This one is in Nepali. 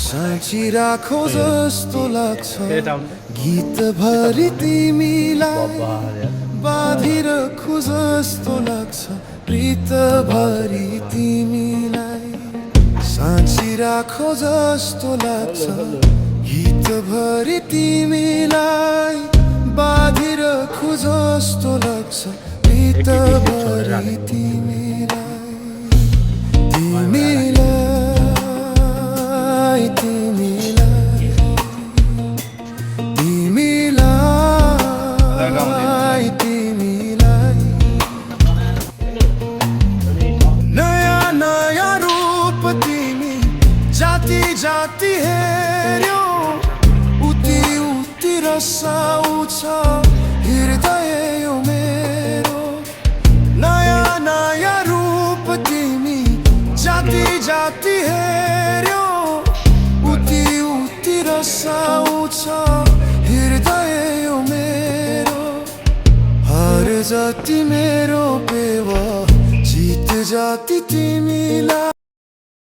साँची राखो जस्तो लाग्छ गीतभरि तिमीलाई बाँधिरखु जस्तो लाग्छ प्रीतभरि तिमीलाई साँची राखो जस्तो लाग्छ गीतभरि तिमीलाई बाँधिरखु जस्तो लाग्छ प्रीतभरि तिमीलाई तिमीलाई तिमीलाई तिमीलाई तिमीलाई नयाँ नयाँ रूप तिमी जाति जाति हेर्यो उति उति रसाउँछ हृदय यो मेरो नयाँ नयाँ रूप तिमी जाति जाति हेर्यो उति उति रसाउँछ हृदय यो मेरो हर जाति मेरो पेवा जित जाति तिमीलाई